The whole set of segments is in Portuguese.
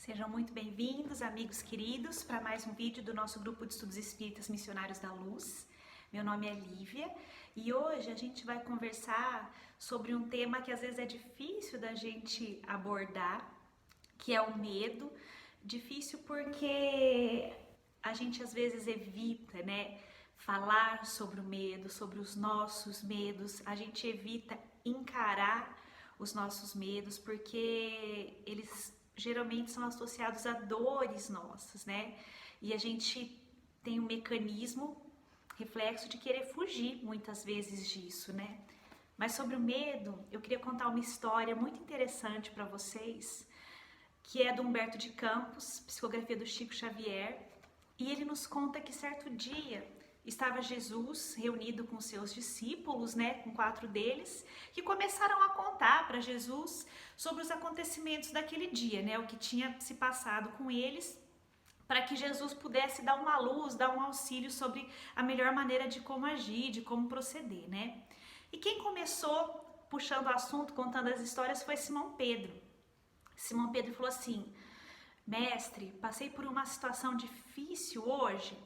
Sejam muito bem-vindos, amigos queridos, para mais um vídeo do nosso grupo de estudos espíritas Missionários da Luz. Meu nome é Lívia e hoje a gente vai conversar sobre um tema que às vezes é difícil da gente abordar, que é o medo. Difícil porque a gente às vezes evita, falar sobre o medo, sobre os nossos medos. A gente evita encarar os nossos medos porque eles geralmente são associados a dores nossas, E a gente tem um mecanismo, reflexo de querer fugir muitas vezes disso, Mas sobre o medo, eu queria contar uma história muito interessante para vocês, que é do Humberto de Campos, psicografia do Chico Xavier, e ele nos conta que certo dia estava Jesus reunido com seus discípulos, com 4 deles, que começaram a contar para Jesus sobre os acontecimentos daquele dia, o que tinha se passado com eles, para que Jesus pudesse dar uma luz, dar um auxílio sobre a melhor maneira de como agir, de como proceder, E quem começou puxando o assunto, contando as histórias, foi Simão Pedro. Simão Pedro falou assim: mestre, passei por uma situação difícil hoje.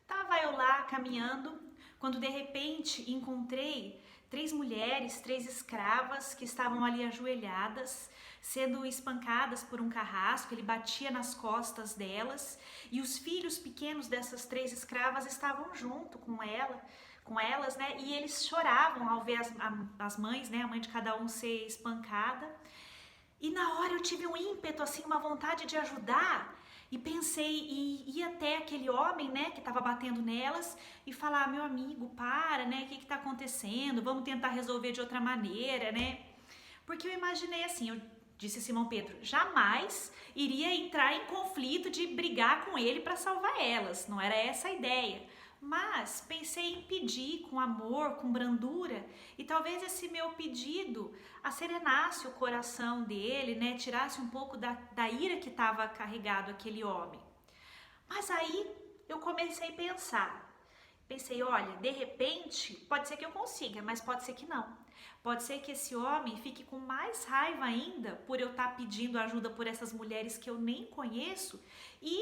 Estava eu lá caminhando, quando de repente encontrei 3 mulheres, 3 escravas que estavam ali ajoelhadas, sendo espancadas por um carrasco. Ele batia nas costas delas e os filhos pequenos dessas 3 escravas estavam junto com elas, E eles choravam ao ver as mães, a mãe de cada um ser espancada. E na hora eu tive um ímpeto, assim, uma vontade de ajudar. E pensei em ir até aquele homem, que estava batendo nelas e falar: meu amigo, para, o que está acontecendo? Vamos tentar resolver de outra maneira, Porque eu imaginei assim, eu disse Simão Pedro, jamais iria entrar em conflito de brigar com ele para salvar elas, não era essa a ideia. Mas pensei em pedir com amor, com brandura, e talvez esse meu pedido acerenasse o coração dele, tirasse um pouco da ira que estava carregado aquele homem. Mas aí eu comecei a pensei, olha, de repente pode ser que eu consiga, mas pode ser que não. Pode ser que esse homem fique com mais raiva ainda por eu estar pedindo ajuda por essas mulheres que eu nem conheço e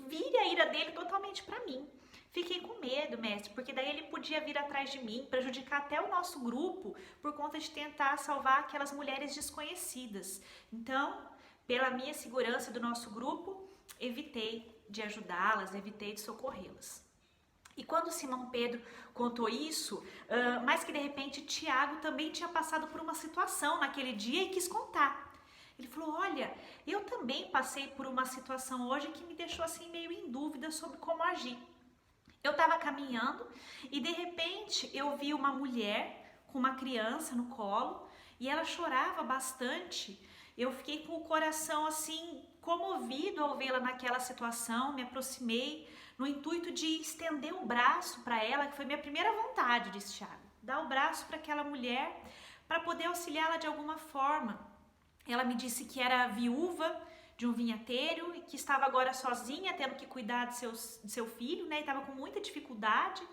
vire a ira dele totalmente para mim. Fiquei com medo, mestre, porque daí ele podia vir atrás de mim, prejudicar até o nosso grupo por conta de tentar salvar aquelas mulheres desconhecidas. Então, pela minha segurança do nosso grupo, evitei de ajudá-las, evitei de socorrê-las. E quando Simão Pedro contou isso, mas que de repente Tiago também tinha passado por uma situação naquele dia e quis contar. Ele falou: olha, eu também passei por uma situação hoje que me deixou assim meio em dúvida sobre como agir. Eu estava caminhando e de repente eu vi uma mulher com uma criança no colo e ela chorava bastante. Eu fiquei com o coração assim comovido ao vê-la naquela situação, me aproximei no intuito de estender o braço para ela, que foi minha primeira vontade, disse Thiago, dar o braço para aquela mulher para poder auxiliá-la de alguma forma. Ela me disse que era viúva de um vinhateiro e que estava agora sozinha, tendo que cuidar de seu filho, E estava com muita dificuldade.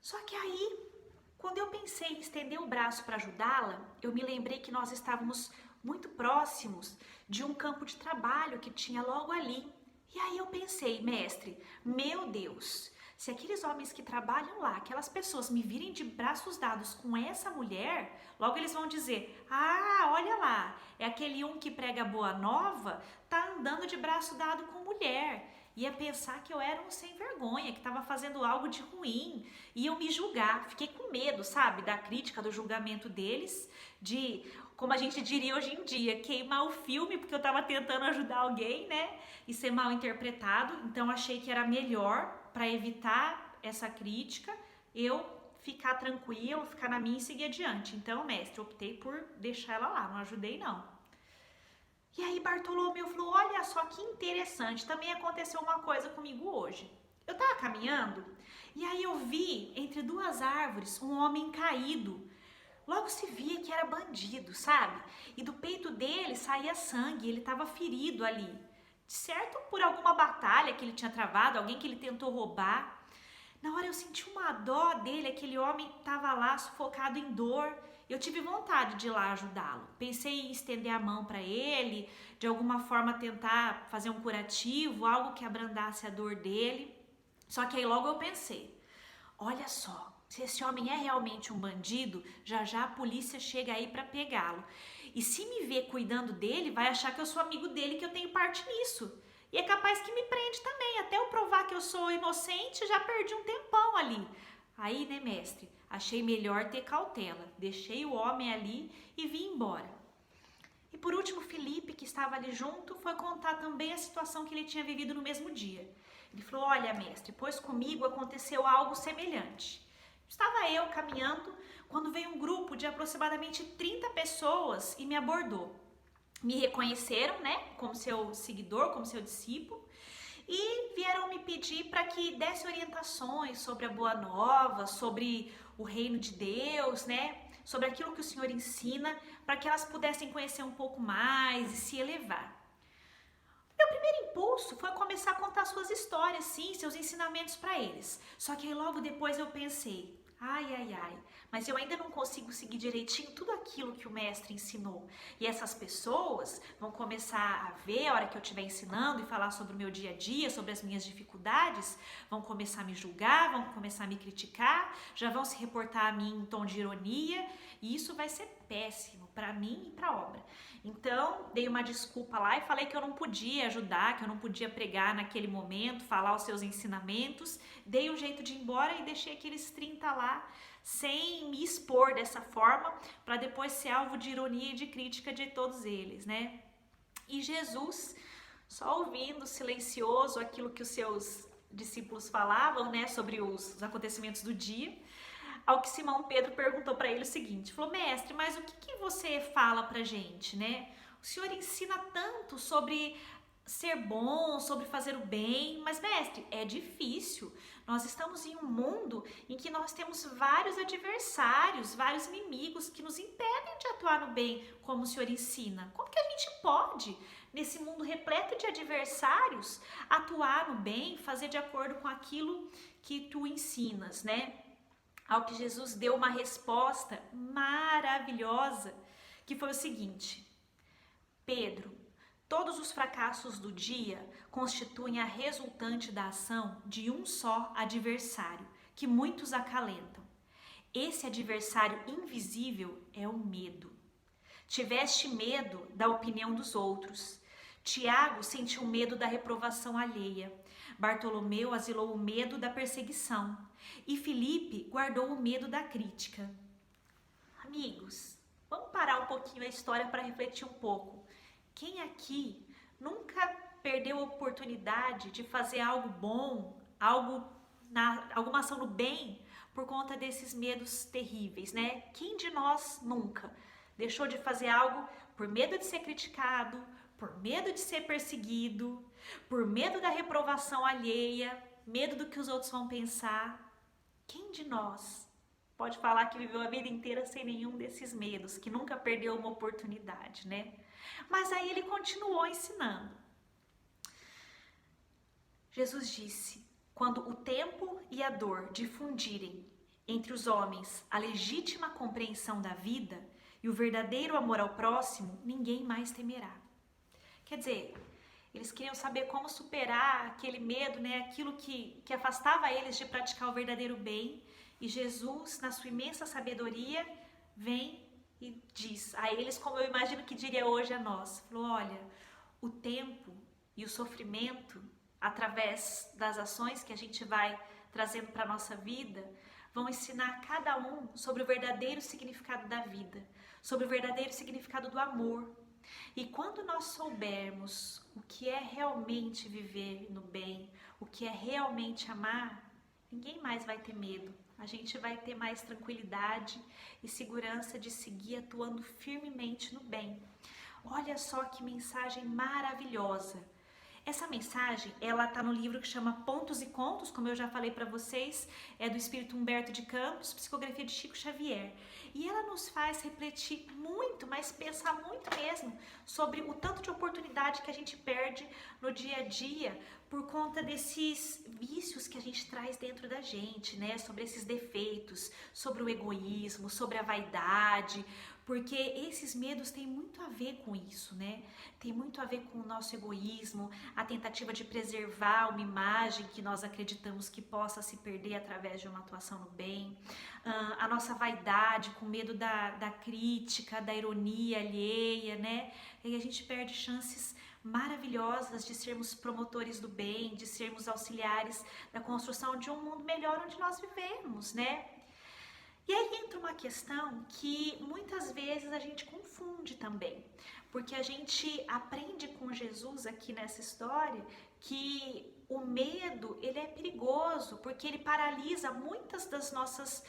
Só que aí, quando eu pensei em estender o braço para ajudá-la, eu me lembrei que nós estávamos muito próximos de um campo de trabalho que tinha logo ali. E aí eu pensei, mestre, meu Deus, se aqueles homens que trabalham lá, aquelas pessoas me virem de braços dados com essa mulher, logo eles vão dizer: ah, olha lá, é aquele um que prega boa nova, tá andando de braço dado com mulher. Ia pensar que eu era um sem vergonha, que estava fazendo algo de ruim, iam me julgar. Fiquei com medo, sabe, da crítica, do julgamento deles, de, como a gente diria hoje em dia, queimar o filme porque eu estava tentando ajudar alguém, e ser mal interpretado. Então achei que era melhor, para evitar essa crítica, eu ficar tranquilo, ficar na minha e seguir adiante. Então, mestre, optei por deixar ela lá, não ajudei não. E aí Bartolomeu falou: olha só que interessante, também aconteceu uma coisa comigo hoje. Eu tava caminhando e aí eu vi entre 2 árvores um homem caído. Logo se via que era bandido, sabe? E do peito dele saía sangue, ele estava ferido ali. Certo por alguma batalha que ele tinha travado, alguém que ele tentou roubar. Na hora eu senti uma dó dele, aquele homem estava lá sufocado em dor. eu tive vontade de ir lá ajudá-lo. Pensei em estender a mão para ele, de alguma forma tentar fazer um curativo, algo que abrandasse a dor dele. Só que aí logo eu pensei, olha só, se esse homem é realmente um bandido, já já a polícia chega aí para pegá-lo. E se me ver cuidando dele, vai achar que eu sou amigo dele, que eu tenho parte nisso. E é capaz que me prende também, até eu provar que eu sou inocente, já perdi um tempão ali. Aí, né, mestre, achei melhor ter cautela. Deixei o homem ali e vim embora. E por último, Felipe, que estava ali junto, foi contar também a situação que ele tinha vivido no mesmo dia. Ele falou, olha, mestre, pois comigo aconteceu algo semelhante. Estava eu caminhando quando veio um grupo de aproximadamente 30 pessoas e me abordou. Me reconheceram, né, como seu seguidor, como seu discípulo, e vieram me pedir para que desse orientações sobre a Boa Nova, sobre o reino de Deus, né, sobre aquilo que o Senhor ensina, para que elas pudessem conhecer um pouco mais e se elevar. Meu primeiro impulso foi começar a contar suas histórias, sim, seus ensinamentos para eles. Só que aí logo depois eu pensei, ai, mas eu ainda não consigo seguir direitinho tudo aquilo que o mestre ensinou. E essas pessoas vão começar a ver a hora que eu estiver ensinando e falar sobre o meu dia a dia, sobre as minhas dificuldades, vão começar a me julgar, vão começar a me criticar, já vão se reportar a mim em tom de ironia, e isso vai ser péssimo para mim e para a obra. Então, dei uma desculpa lá e falei que eu não podia ajudar, que eu não podia pregar naquele momento, falar os seus ensinamentos. Dei um jeito de ir embora e deixei aqueles 30 lá, sem me expor dessa forma, para depois ser alvo de ironia e de crítica de todos eles, né? E Jesus, só ouvindo silencioso aquilo que os seus discípulos falavam, né, sobre os acontecimentos do dia, ao que Simão Pedro perguntou para ele o seguinte, falou, mestre, mas o que você fala pra gente, né? O senhor ensina tanto sobre ser bom, sobre fazer o bem, mas mestre, é difícil. Nós estamos em um mundo em que nós temos vários adversários, vários inimigos que nos impedem de atuar no bem como o senhor ensina. Como que a gente pode, nesse mundo repleto de adversários, atuar no bem, fazer de acordo com aquilo que tu ensinas, né? Ao que Jesus deu uma resposta maravilhosa, que foi o seguinte, Pedro, todos os fracassos do dia constituem a resultante da ação de um só adversário, que muitos acalentam. Esse adversário invisível é o medo. Tiveste medo da opinião dos outros. Tiago sentiu medo da reprovação alheia. Bartolomeu asilou o medo da perseguição. E Felipe guardou o medo da crítica. Amigos, vamos parar um pouquinho a história para refletir um pouco. Quem aqui nunca perdeu a oportunidade de fazer algo bom, alguma ação do bem, por conta desses medos terríveis, né? Quem de nós nunca deixou de fazer algo por medo de ser criticado, por medo de ser perseguido, por medo da reprovação alheia, medo do que os outros vão pensar? Quem de nós pode falar que viveu a vida inteira sem nenhum desses medos, que nunca perdeu uma oportunidade, né? Mas aí ele continuou ensinando. Jesus disse, quando o tempo e a dor difundirem entre os homens a legítima compreensão da vida e o verdadeiro amor ao próximo, ninguém mais temerá. Quer dizer, eles queriam saber como superar aquele medo, né? Aquilo que afastava eles de praticar o verdadeiro bem. E Jesus, na sua imensa sabedoria, vem e diz a eles, como eu imagino que diria hoje a nós. Falou, olha, o tempo e o sofrimento, através das ações que a gente vai trazendo para a nossa vida, vão ensinar cada um sobre o verdadeiro significado da vida, sobre o verdadeiro significado do amor. E quando nós soubermos o que é realmente viver no bem, o que é realmente amar, ninguém mais vai ter medo. A gente vai ter mais tranquilidade e segurança de seguir atuando firmemente no bem. Olha só que mensagem maravilhosa. Essa mensagem, ela tá no livro que chama Pontos e Contos, como eu já falei para vocês, é do espírito Humberto de Campos, psicografia de Chico Xavier. E ela nos faz refletir muito, mas pensar muito mesmo sobre o tanto de oportunidade que a gente perde no dia a dia por conta desses vícios que a gente traz dentro da gente, né? Sobre esses defeitos, sobre o egoísmo, sobre a vaidade, porque esses medos têm muito a ver com isso, né? Tem muito a ver com o nosso egoísmo, a tentativa de preservar uma imagem que nós acreditamos que possa se perder através de uma atuação no bem, a nossa vaidade, com medo da crítica, da ironia alheia, né? E a gente perde chances maravilhosas de sermos promotores do bem, de sermos auxiliares da construção de um mundo melhor onde nós vivemos, né? E aí entra uma questão que muitas vezes a gente confunde também, porque a gente aprende com Jesus aqui nessa história que o medo, ele é perigoso, porque ele paralisa muitas das nossas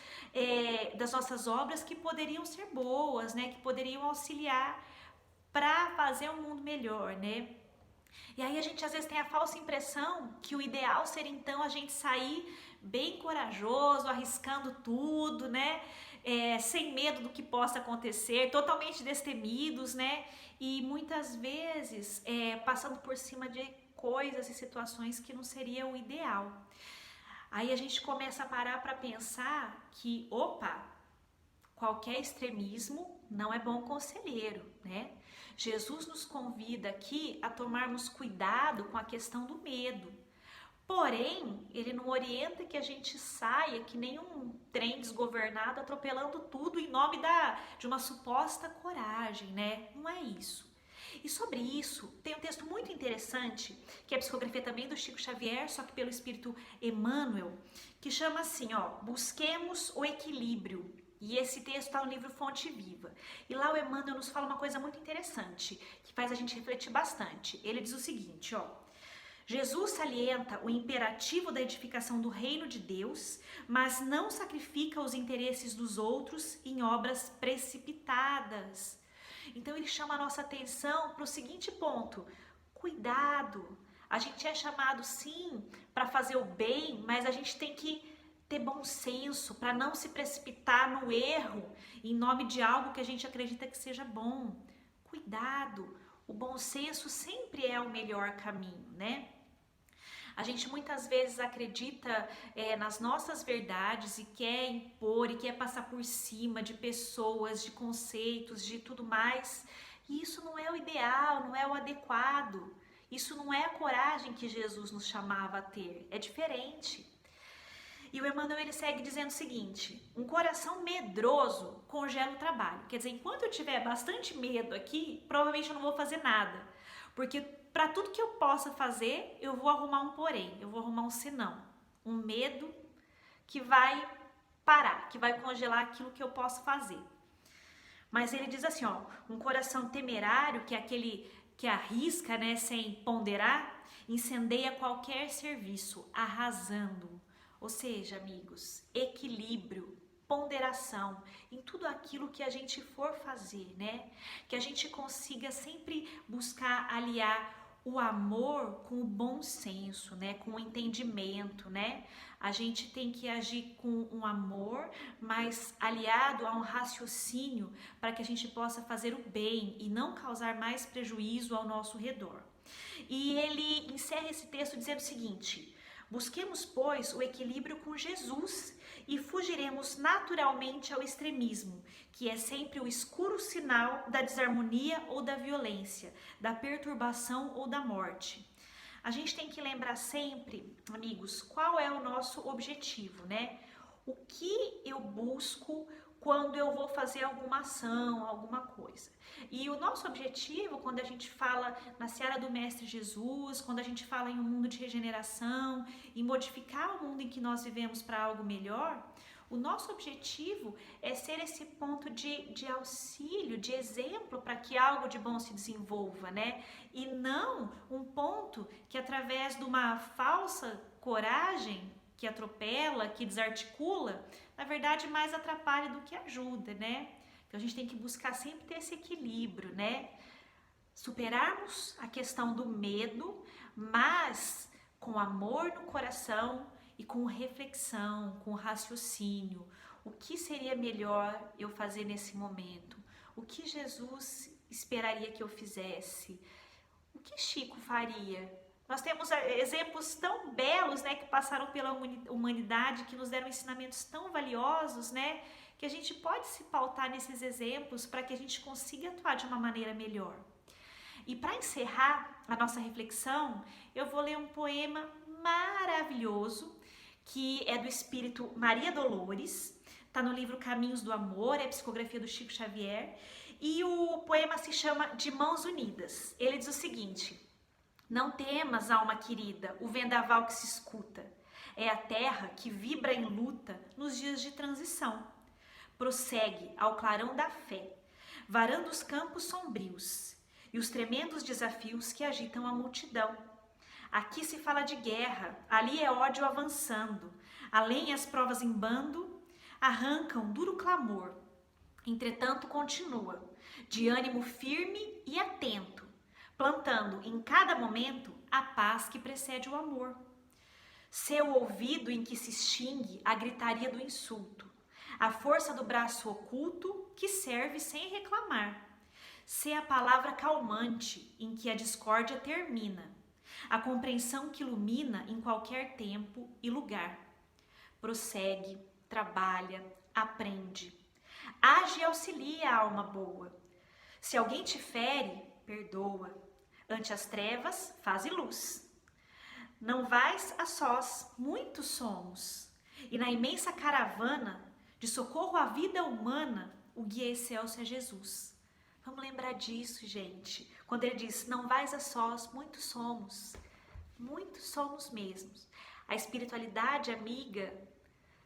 obras que poderiam ser boas, né, que poderiam auxiliar para fazer um mundo melhor, né? E aí a gente às vezes tem a falsa impressão que o ideal seria então a gente sair bem corajoso, arriscando tudo, né? Sem medo do que possa acontecer, totalmente destemidos, né? E muitas vezes passando por cima de coisas e situações que não seria o ideal. Aí a gente começa a parar para pensar que, opa, qualquer extremismo não é bom conselheiro, né? Jesus nos convida aqui a tomarmos cuidado com a questão do medo. Porém, ele não orienta que a gente saia que nem um trem desgovernado atropelando tudo em nome de uma suposta coragem, né? Não é isso. E sobre isso, tem um texto muito interessante, que é a psicografia também do Chico Xavier, só que pelo espírito Emmanuel, que chama assim, ó, busquemos o equilíbrio. E esse texto está no livro Fonte Viva. E lá o Emmanuel nos fala uma coisa muito interessante, que faz a gente refletir bastante. Ele diz o seguinte, ó: Jesus salienta o imperativo da edificação do reino de Deus, mas não sacrifica os interesses dos outros em obras precipitadas. Então ele chama a nossa atenção para o seguinte ponto: cuidado. A gente é chamado sim para fazer o bem, mas a gente tem que ter bom senso para não se precipitar no erro em nome de algo que a gente acredita que seja bom. Cuidado. O bom senso sempre é o melhor caminho, né? A gente muitas vezes acredita nas nossas verdades e quer impor e quer passar por cima de pessoas, de conceitos, de tudo mais. E isso não é o ideal, não é o adequado. Isso não é a coragem que Jesus nos chamava a ter. É diferente. E o Emmanuel ele segue dizendo o seguinte: um coração medroso congela o trabalho. Quer dizer, enquanto eu tiver bastante medo aqui, provavelmente eu não vou fazer nada. Porque para tudo que eu possa fazer, eu vou arrumar um porém, eu vou arrumar um senão. Um medo que vai parar, que vai congelar aquilo que eu posso fazer. Mas ele diz assim, ó, um coração temerário, que é aquele que arrisca, né, sem ponderar, incendeia qualquer serviço, arrasando. Ou seja, amigos, equilíbrio, ponderação em tudo aquilo que a gente for fazer, né? Que a gente consiga sempre buscar aliar o amor com o bom senso, né? Com o entendimento, né? A gente tem que agir com um amor, mas aliado a um raciocínio para que a gente possa fazer o bem e não causar mais prejuízo ao nosso redor. E ele encerra esse texto dizendo o seguinte: busquemos, pois, o equilíbrio com Jesus e fugiremos naturalmente ao extremismo, que é sempre o escuro sinal da desarmonia ou da violência, da perturbação ou da morte. A gente tem que lembrar sempre, amigos, qual é o nosso objetivo, né? O que eu busco quando eu vou fazer alguma ação, alguma coisa. E o nosso objetivo, quando a gente fala na seara do Mestre Jesus, quando a gente fala em um mundo de regeneração, em modificar o mundo em que nós vivemos para algo melhor, o nosso objetivo é ser esse ponto de auxílio, de exemplo para que algo de bom se desenvolva, né? E não um ponto que através de uma falsa coragem que atropela, que desarticula, na verdade mais atrapalha do que ajuda, né? Então a gente tem que buscar sempre ter esse equilíbrio, né? Superarmos a questão do medo, mas com amor no coração e com reflexão, com raciocínio. O que seria melhor eu fazer nesse momento? O que Jesus esperaria que eu fizesse? O que Chico faria? Nós temos exemplos tão belos, né, que passaram pela humanidade, que nos deram ensinamentos tão valiosos, né, que a gente pode se pautar nesses exemplos para que a gente consiga atuar de uma maneira melhor. E para encerrar a nossa reflexão, eu vou ler um poema maravilhoso, que é do espírito Maria Dolores, está no livro Caminhos do Amor, é a psicografia do Chico Xavier, e o poema se chama De Mãos Unidas. Ele diz o seguinte: não temas, alma querida, o vendaval que se escuta, é a terra que vibra em luta nos dias de transição. Prossegue ao clarão da fé, varando os campos sombrios e os tremendos desafios que agitam a multidão. Aqui se fala de guerra, ali é ódio avançando, além as provas em bando arrancam duro clamor. Entretanto continua, de ânimo firme e atento, plantando em cada momento a paz que precede o amor. Seu ouvido em que se extingue a gritaria do insulto, a força do braço oculto que serve sem reclamar. Sê a palavra calmante em que a discórdia termina, a compreensão que ilumina em qualquer tempo e lugar. Prossegue, trabalha, aprende. Age e auxilia a alma boa. Se alguém te fere, perdoa. Ante as trevas, faze luz. Não vais a sós, muitos somos. E na imensa caravana de socorro à vida humana, o guia excelso é Jesus. Vamos lembrar disso, gente. Quando ele diz, não vais a sós, muitos somos mesmos. A espiritualidade amiga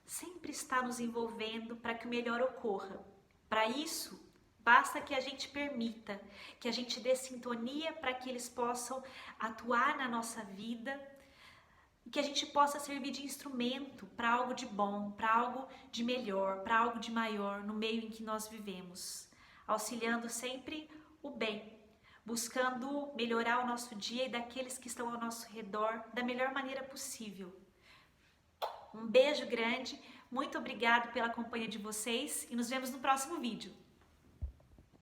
sempre está nos envolvendo para que o melhor ocorra. Para isso, basta que a gente permita, que a gente dê sintonia para que eles possam atuar na nossa vida e que a gente possa servir de instrumento para algo de bom, para algo de melhor, para algo de maior no meio em que nós vivemos, auxiliando sempre o bem, buscando melhorar o nosso dia e daqueles que estão ao nosso redor da melhor maneira possível. Um beijo grande, muito obrigado pela companhia de vocês e nos vemos no próximo vídeo.